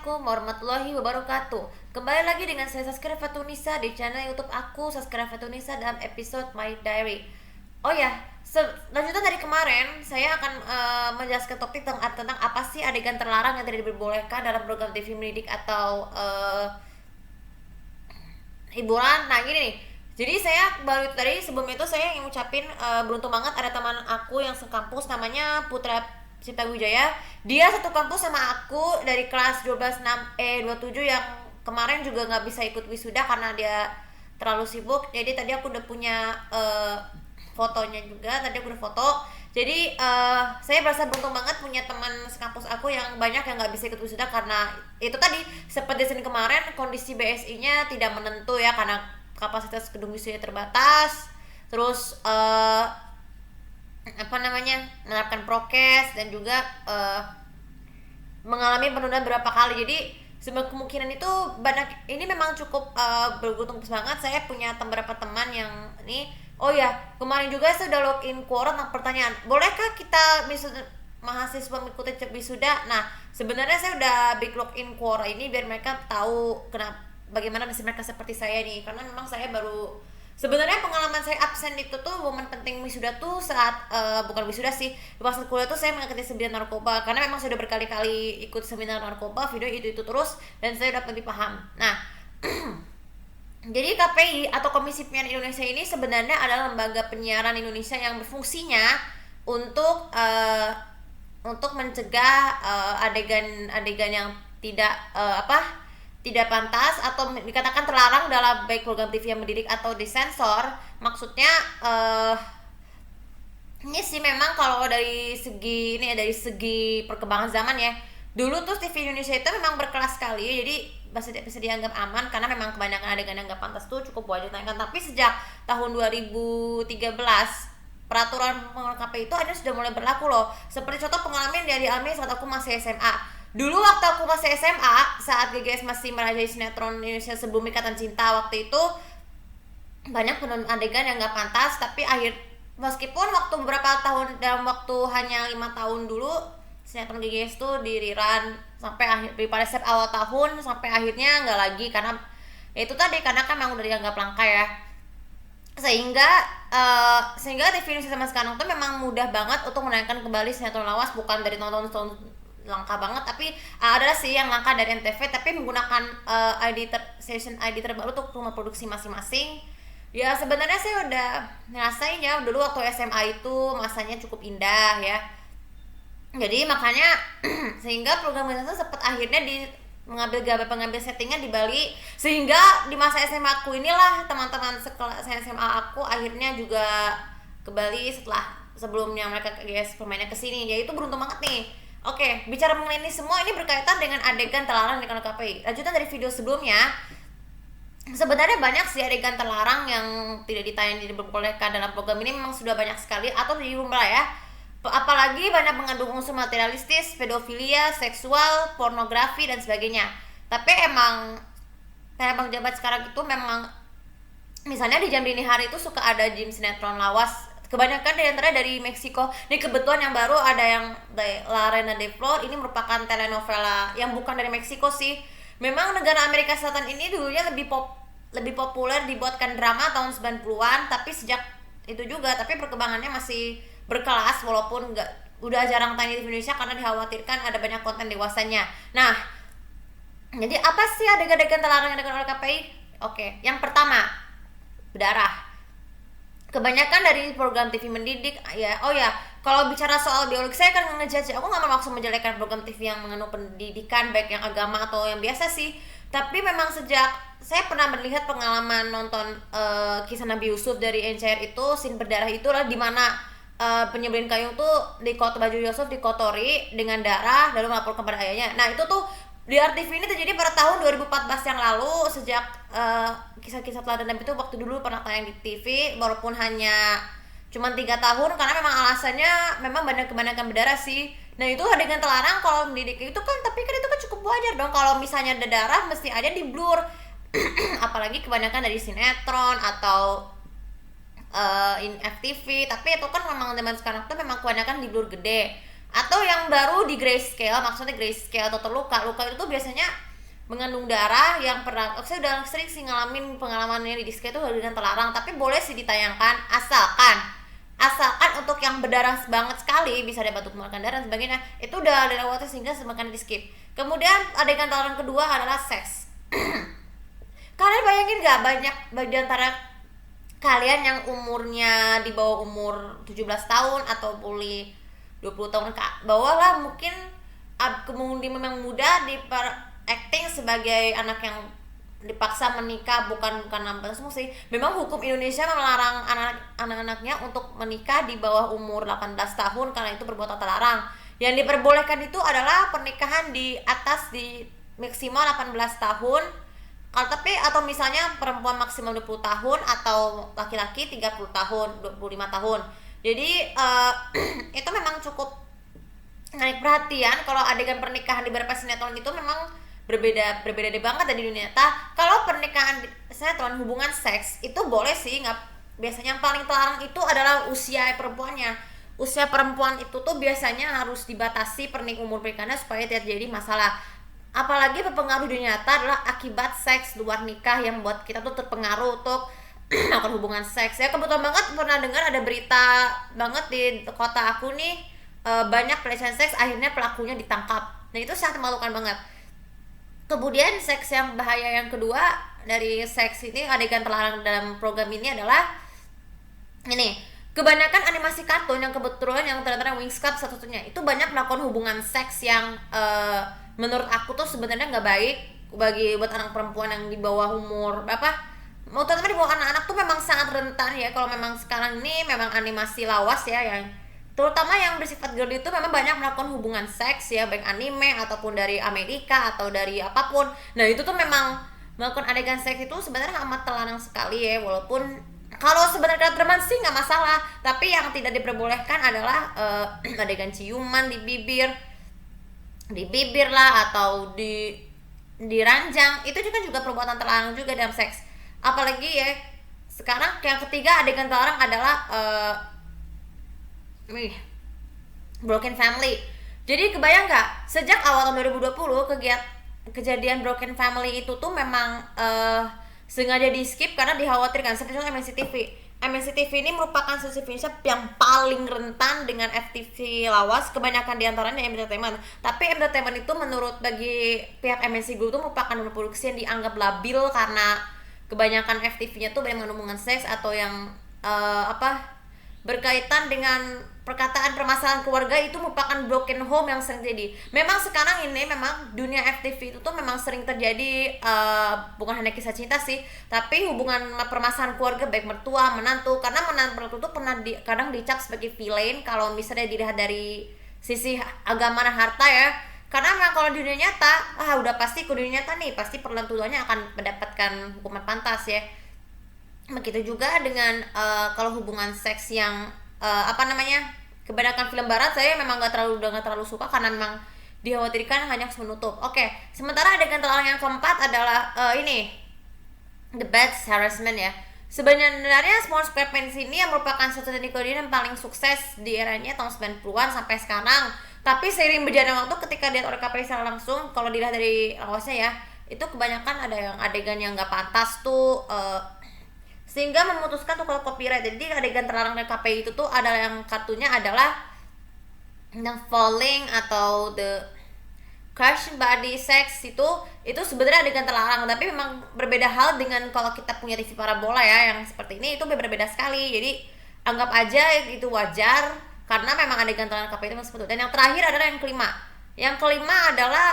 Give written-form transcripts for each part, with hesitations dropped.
Assalamualaikum warahmatullahi wabarakatuh. Kembali lagi dengan saya Saskara Fatunisa di channel YouTube aku Saskara Fatunisa dalam episode My Diary. Oh ya, lanjutan dari kemarin saya akan menjelaskan topik tentang apa sih adegan terlarang yang tidak diperbolehkan dalam program TV mendidik atau hiburan. Nah gini nih, jadi saya baru tadi sebelum itu saya ingin ngucapin beruntung banget ada teman aku yang sekampus namanya Putra Cipta Wijaya. Dia satu kampus sama aku dari kelas 12 6 27 yang kemarin juga nggak bisa ikut wisuda karena dia terlalu sibuk. Jadi tadi aku udah punya fotonya juga, tadi aku udah foto. Jadi saya merasa beruntung banget punya teman sekampus aku yang banyak yang nggak bisa ikut wisuda karena itu tadi seperti Senin kemarin kondisi BSI-nya tidak menentu ya karena kapasitas gedung wisuda terbatas. Terus menerapkan prokes dan juga mengalami penundaan berapa kali. Jadi semua kemungkinan itu banyak. Ini memang cukup beruntung banget saya punya beberapa teman yang ini. Oh ya, kemarin juga saya sudah login Quora tentang pertanyaan, bolehkah kita mahasiswa mengikuti wisuda? Nah, sebenarnya saya udah big login Quora ini biar mereka tahu bagaimana nasib mereka seperti saya nih, karena memang saya baru sebenarnya pengalaman saya absen itu tuh momen penting wisuda tuh saat bukan wisuda sih, pas kuliah tuh saya mengikuti seminar narkoba karena memang sudah berkali-kali ikut seminar narkoba, video itu terus dan saya udah lebih paham. Nah, jadi KPI atau Komisi Penyiaran Indonesia ini sebenarnya adalah lembaga penyiaran Indonesia yang berfungsinya untuk mencegah adegan-adegan yang tidak pantas atau dikatakan terlarang dalam baik program TV yang mendidik atau disensor. Maksudnya ini sih memang kalau dari segi perkembangan zaman ya. Dulu tuh TV Indonesia itu memang berkelas sekali, jadi bisa dianggap aman karena memang kebanyakan adegan yang nggak pantas tuh cukup wajar ditayangkan. Tapi sejak tahun 2013 peraturan pengelola KPI itu ada sudah mulai berlaku loh. Seperti contoh pengalaman yang dialami saat aku masih SMA. Dulu waktu aku masih SMA, saat GGS masih merajai sinetron Indonesia sebelum Ikatan Cinta, waktu itu banyak adegan yang nggak pantas. Tapi meskipun waktu beberapa tahun, dalam waktu hanya 5 tahun dulu sinetron GGS tuh di rerun sampai pada set awal tahun sampai akhirnya nggak lagi karena ya itu tadi karena kan memang udah dianggap langka ya, sehingga TV Indonesia sama sekarang tuh memang mudah banget untuk menayangkan kembali sinetron lawas, bukan dari tahun-tahun langka banget tapi ada sih yang langka dari NTV tapi menggunakan station ID terbaru untuk rumah produksi masing-masing. Ya sebenarnya saya udah ngerasain ya dulu waktu SMA itu masanya cukup indah ya. Jadi makanya sehingga program itu sempat akhirnya pengambil settingan di Bali, sehingga di masa SMA aku inilah teman-teman sekelas SMA aku akhirnya juga ke Bali sebelumnya mereka permainnya ke sini. Ya itu beruntung banget nih. Oke, bicara mengenai ini semua ini berkaitan dengan adegan terlarang di kanal KPI. Lanjutan dari video sebelumnya, sebenarnya banyak sih adegan terlarang yang tidak diperbolehkan dalam program ini, memang sudah banyak sekali atau di rumah ya. Apalagi banyak mengandung unsur materialistis, pedofilia, seksual, pornografi dan sebagainya. Tapi emang jabat sekarang itu memang misalnya di jam dini hari itu suka ada jam sinetron lawas. Kebanyakan diantara dari Meksiko. Ini kebetulan yang baru ada yang La Reina de Flor, ini merupakan telenovela yang bukan dari Meksiko sih. Memang negara Amerika Selatan ini dulunya lebih populer dibuatkan drama tahun 90-an, tapi sejak itu juga tapi perkembangannya masih berkelas walaupun udah jarang tayang di Indonesia karena dikhawatirkan ada banyak konten dewasanya. Nah, jadi apa sih adegan-adegan terlarang yang dilakukan oleh KPI? Oke, yang pertama, berdarah. Kebanyakan dari program TV mendidik ya. Oh ya, kalau bicara soal biologi saya kan ngejudge. Aku nggak bermaksud menjelekkan program TV yang mengandung pendidikan baik yang agama atau yang biasa sih. Tapi memang sejak saya pernah melihat pengalaman nonton kisah Nabi Yusuf dari NCR itu, scene berdarah itu lah dimana penyembelihan kayu tuh baju Yusuf dikotori dengan darah lalu melaporkan kepada ayahnya. Nah itu tuh di RTV ini terjadi pada tahun 2014 yang lalu. Sejak kisah-kisah teladan Nabi itu waktu dulu pernah tayang di TV walaupun hanya cuma 3 tahun karena memang alasannya memang kebanyakan berdarah sih. Nah itu adegan terlarang kalau mendidik itu kan, tapi kan itu kan cukup wajar dong kalau misalnya ada darah mesti ada di blur. Apalagi kebanyakan dari sinetron atau FTV, tapi itu kan memang zaman sekarang tuh memang kebanyakan di blur gede. Atau yang baru di grayscale, maksudnya grayscale atau terluka. Luka itu tuh biasanya mengandung darah yang pernah, saya udah sering sih ngalamin pengalamannya di grayscale itu dengan terlarang, tapi boleh sih ditayangkan asalkan untuk yang berdarah banget sekali, bisa ada batu pemanakan darah dan sebagainya, itu udah dilewati sehingga semakin di skip. Kemudian adegan terlarang kedua adalah seks. Kalian bayangin gak banyak di antara kalian yang umurnya di bawah umur 17 tahun atau boleh 20 tahun ke bawah lah, mungkin kemudian memang muda di acting sebagai anak yang dipaksa menikah, bukan nambah semua sih. Memang hukum Indonesia melarang anak-anaknya untuk menikah di bawah umur 18 tahun karena itu perbuatan terlarang. Yang diperbolehkan itu adalah pernikahan di atas di maksimal 18 tahun. Atau misalnya perempuan maksimal 20 tahun atau laki-laki 30 tahun, 25 tahun. Jadi itu memang cukup menarik perhatian kalau adegan pernikahan di beberapa sinetron itu memang berbeda banget dari dunia nyata. Kalau pernikahan sinetron hubungan seks itu boleh sih, nggak, biasanya yang paling terlarang itu adalah usia perempuannya. Usia perempuan itu tuh biasanya harus dibatasi umur pernikahannya supaya tidak terjadi masalah. Apalagi berpengaruh di dunia nyata adalah akibat seks luar nikah yang membuat kita tuh terpengaruh untuk melakukan hubungan seks. Ya kebetulan banget pernah dengar ada berita banget di kota aku nih, banyak pelecehan seks akhirnya pelakunya ditangkap. Nah itu sangat memalukan banget. Kemudian seks yang bahaya yang kedua dari seks ini, adegan terlarang dalam program ini adalah ini. Kebanyakan animasi kartun yang kebetulan yang ternyata Winx Club satu-satunya itu banyak melakukan hubungan seks yang menurut aku tuh sebenarnya nggak baik buat anak perempuan yang di bawah umur berapa. Mau terutama di bawah anak-anak tuh memang sangat rentan ya. Kalau memang sekarang ini memang animasi lawas ya, yang terutama yang bersifat girly itu memang banyak melakukan hubungan seks ya, baik anime ataupun dari Amerika atau dari apapun. Nah itu tuh memang melakukan adegan seks itu sebenarnya amat terlarang sekali ya. Walaupun kalau sebenarnya teman sih nggak masalah, tapi yang tidak diperbolehkan adalah adegan ciuman di bibir lah atau di ranjang. Itu juga perbuatan terlarang juga dalam seks. Apalagi ya sekarang yang ketiga adegan terlarang adalah broken family. Jadi kebayang nggak, sejak awal tahun 2020 kejadian broken family itu tuh memang sengaja di skip karena dikhawatirkan. Seperti MNC TV. MNC TV ini merupakan stasiun Indonesia yang paling rentan dengan FTV lawas, kebanyakan diantaranya entertainment. Tapi entertainment itu menurut bagi pihak MNC Group itu merupakan produksi yang dianggap labil karena kebanyakan FTV-nya tuh banyak hubungan seks atau yang berkaitan dengan perkataan permasalahan keluarga, itu merupakan broken home yang sering terjadi. Memang sekarang ini memang dunia FTV itu tuh memang sering terjadi, bukan hanya kisah cinta sih, tapi hubungan permasalahan keluarga baik mertua, menantu. Karena menantu itu pernah kadang dicap sebagai villain kalau misalnya dilihat dari sisi agama dan harta ya. Karena memang kalau di dunia nyata, udah pasti ke dunia nyata nih, pasti perlentuannya akan mendapatkan hukuman pantas ya. Begitu juga dengan kalau hubungan seks yang kebanyakan film barat saya memang nggak terlalu suka karena memang dikhawatirkan hanya menutup. Oke, sementara adegan terlarang yang keempat adalah ini the bad harassment ya. Sebenarnya Small Squarepants ini yang merupakan satu dari Nickelodeon yang paling sukses di eranya tahun 90-an sampai sekarang. Tapi seiring berjalannya waktu ketika dilihat oleh KPI secara langsung, kalau dilihat dari awasnya ya, itu kebanyakan ada yang adegan yang nggak pantas tuh, sehingga memutuskan tuh kalau copyright. Jadi adegan terlarang dari KPI itu tuh adalah yang kartunya adalah yang falling atau the crush body sex itu sebenarnya adegan terlarang, tapi memang berbeda hal dengan kalau kita punya TV parabola ya yang seperti ini, itu berbeda sekali. Jadi anggap aja itu wajar karena memang adegan terlarang KPI itu memang seperti itu. Dan yang terakhir adalah yang kelima. Yang kelima adalah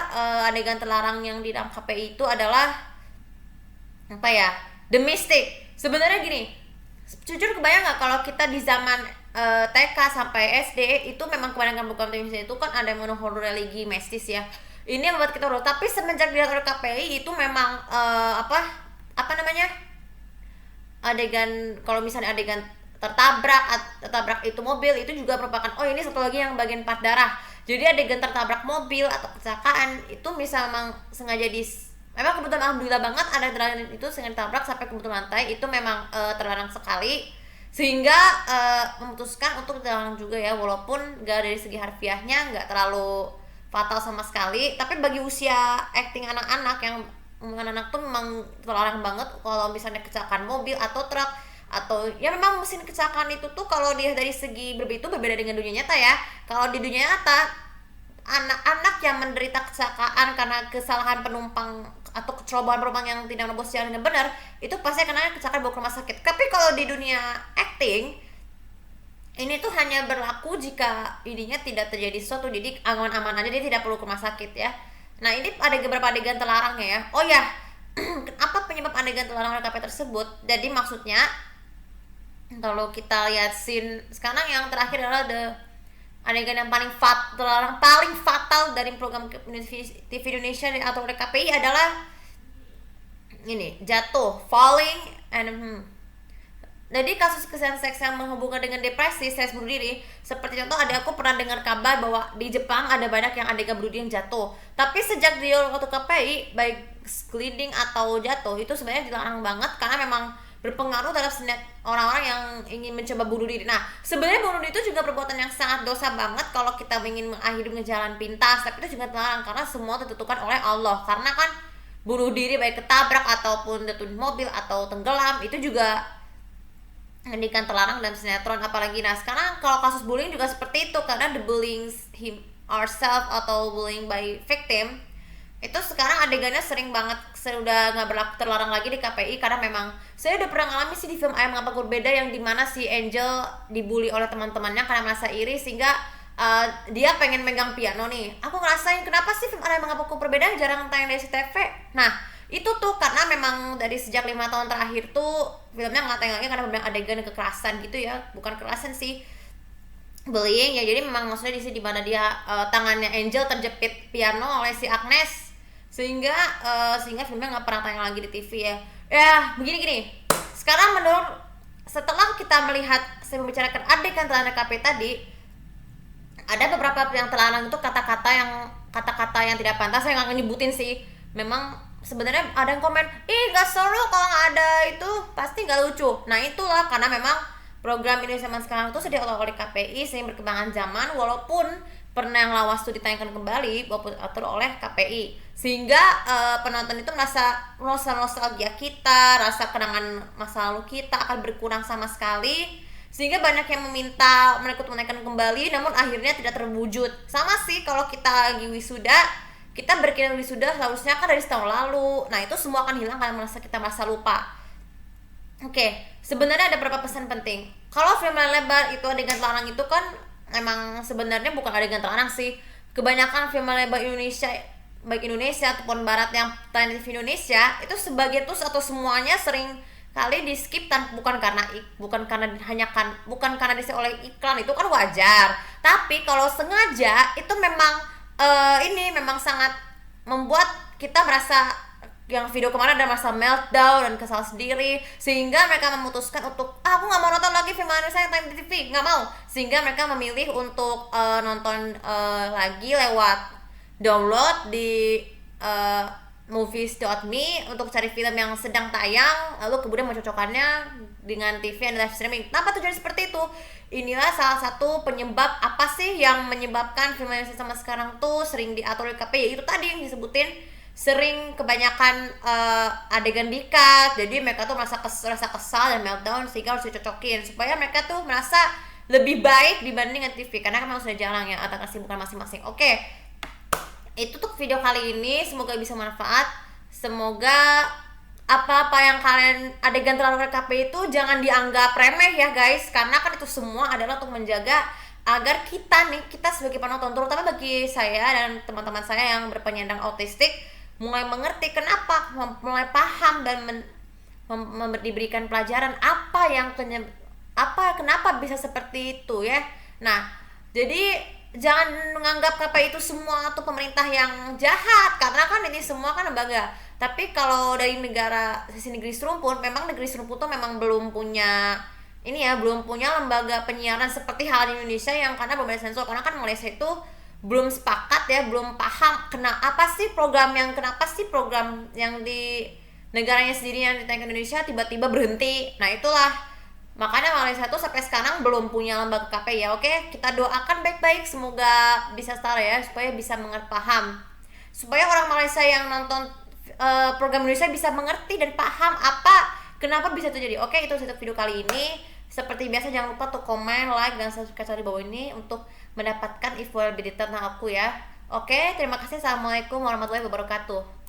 adegan terlarang yang di dalam KPI itu adalah The Mystic. Sebenarnya gini, jujur kebayang nggak kalau kita di zaman TK sampai SD itu memang kebanyakan bukan TV itu kan ada monohoror religi mistis ya. Ini yang membuat kita horor. Tapi semenjak dilihat oleh KPI itu memang adegan, kalau misalnya adegan tertabrak itu mobil, itu juga merupakan ini satu lagi yang bagian part darah. Jadi adegan tertabrak mobil atau kecelakaan itu bisa memang sengaja memang kebetulan alhamdulillah banget ada itu sengaja ditabrak sampai kebetulan lantai, itu memang terlarang sekali. sehingga memutuskan untuk dilarang juga ya, walaupun gak dari segi harfiahnya nggak terlalu fatal sama sekali, tapi bagi usia acting anak-anak yang anak-anak tuh memang terlarang banget kalau misalnya kecelakaan mobil atau truk atau ya memang mesin kecelakaan itu tuh kalau dia dari segi itu berbeda dengan dunia nyata ya. Kalau di dunia nyata anak-anak yang menderita kecelakaan karena kesalahan penumpang atau kecerobohan penumpang yang tidak menerbos jalan dengan benar itu pasti akan kecelakaan bawa ke rumah sakit. Tapi kalau di dunia acting ini tuh hanya berlaku jika ininya tidak terjadi sesuatu, jadi aman-aman aja, dia tidak perlu ke rumah sakit ya. Nah ini ada beberapa adegan terlarangnya ya. Oh ya, apa penyebab adegan terlarang RKP tersebut? Jadi maksudnya kalau kita lihat scene sekarang yang terakhir adalah adegan yang terlarang paling fatal dari program TV Indonesia atau KPI adalah ini, jatuh, falling and jadi kasus kesalahan seks yang menghubungkan dengan depresi, stres bunuh diri, seperti contoh aku pernah dengar kabar bahwa di Jepang ada banyak yang adegan bunuh diri yang jatuh. Tapi sejak di waktu KPI, baik gliding atau jatuh itu sebenarnya dilarang banget karena memang berpengaruh terhadap orang-orang yang ingin mencoba bunuh diri. Nah, sebenarnya bunuh diri itu juga perbuatan yang sangat dosa banget kalau kita ingin mengakhiri dengan jalan pintas, tapi itu juga terlarang karena semua ditentukan oleh Allah. Karena kan bunuh diri baik ketabrak ataupun jatuh di mobil atau tenggelam itu juga pendidikan terlarang dalam sinetron apalagi. Nah sekarang kalau kasus bullying juga seperti itu karena the bullying him ourselves atau bullying by victim itu sekarang adegannya sering banget sudah nggak berlaku terlarang lagi di KPI karena memang saya udah pernah ngalami sih di film Ayam Mengapa Berbeda yang dimana si Angel dibully oleh teman-temannya karena merasa iri sehingga dia pengen megang piano nih. Aku ngerasain kenapa sih film Ayam Mengapa Berbeda jarang tayang di SCTV. Nah itu tuh karena memang dari sejak 5 tahun terakhir tuh filmnya nggak tayang lagi karena benar adegan kekerasan gitu ya, bukan kekerasan sih, bullying ya. Jadi memang maksudnya di sini dimana dia tangannya Angel terjepit piano oleh si Agnes sehingga filmnya nggak pernah tayang lagi di TV ya. Ya begini sekarang setelah kita melihat saya membicarakan adegan terlarang KP tadi, ada beberapa yang terlarang itu kata-kata yang tidak pantas. Saya nggak nyebutin sih, memang sebenarnya ada yang komen, ih nggak seru kalau nggak ada itu, pasti nggak lucu. Nah itulah karena memang program ini zaman sekarang itu sudah oleh KPI sehingga berkembangan zaman, walaupun pernah yang lawas itu ditayangkan kembali walaupun atur oleh KPI sehingga penonton itu merasa nostalgia kita, rasa kenangan masa lalu kita akan berkurang sama sekali, sehingga banyak yang meminta menaikkan kembali namun akhirnya tidak terwujud. Sama sih kalau kita lagi wisuda, kita berkirim wisuda seharusnya kan dari setahun lalu. Nah itu semua akan hilang karena kita merasa lupa. Oke, sebenarnya ada beberapa pesan penting. Kalau film lebar itu adegan terlarang itu kan emang sebenarnya bukan adegan terlarang sih. Kebanyakan film lebar Indonesia, baik Indonesia ataupun Barat yang tayang di TV Indonesia itu sebagian tuh atau semuanya sering kali di skip bukan karena disi oleh iklan, itu kan wajar. Tapi kalau sengaja itu memang ini memang sangat membuat kita merasa yang video kemarin ada merasa meltdown dan kesal sendiri, sehingga mereka memutuskan untuk aku nggak mau nonton lagi film Indonesia yang tayang di TV, nggak mau, sehingga mereka memilih untuk nonton lagi lewat download di movies.me untuk cari film yang sedang tayang, lalu kemudian mencocokkannya dengan TV dan live streaming. Kenapa tujuan seperti itu? Inilah salah satu penyebab apa sih yang menyebabkan film Indonesia sama sekarang tuh sering diatur di KPI, itu tadi yang disebutin, sering kebanyakan adegan di-cut, jadi mereka tuh merasa kesal dan meltdown sehingga harus dicocokin supaya mereka tuh merasa lebih baik dibanding TV karena kan memang sudah jarang ya atas kesibukan masing-masing. Oke, itu tuh video kali ini, semoga bisa manfaat. Semoga apa-apa yang kalian adegan terlalu KP itu jangan dianggap remeh ya guys, karena kan itu semua adalah untuk menjaga agar kita sebagai penonton, terutama bagi saya dan teman-teman saya yang berpenyandang autistik, mulai mengerti kenapa, mulai paham dan diberikan pelajaran kenapa bisa seperti itu ya. Nah jadi jangan menganggap KPI itu semua atau pemerintah yang jahat, karena kan ini semua kan lembaga. Tapi kalau dari sisi negeri serumpun, memang negeri serumpun tuh memang belum punya lembaga penyiaran seperti hal di Indonesia yang karena belum ada sensor, karena kan Malaysia itu belum sepakat ya, belum paham kenapa sih program yang di negaranya sendiri yang ditayangkan Indonesia tiba-tiba berhenti. Nah itulah Makanya Malaysia tuh sampai sekarang belum punya lembaga KPI ya. Oke, kita doakan baik-baik semoga bisa setara ya, supaya bisa paham. Supaya orang Malaysia yang nonton program Indonesia bisa mengerti dan paham apa kenapa bisa terjadi. Oke, itu untuk video kali ini. Seperti biasa jangan lupa untuk komen, like, dan subscribe di bawah ini untuk mendapatkan info lebih detail tentang aku ya. Oke, terima kasih. Assalamualaikum warahmatullahi wabarakatuh.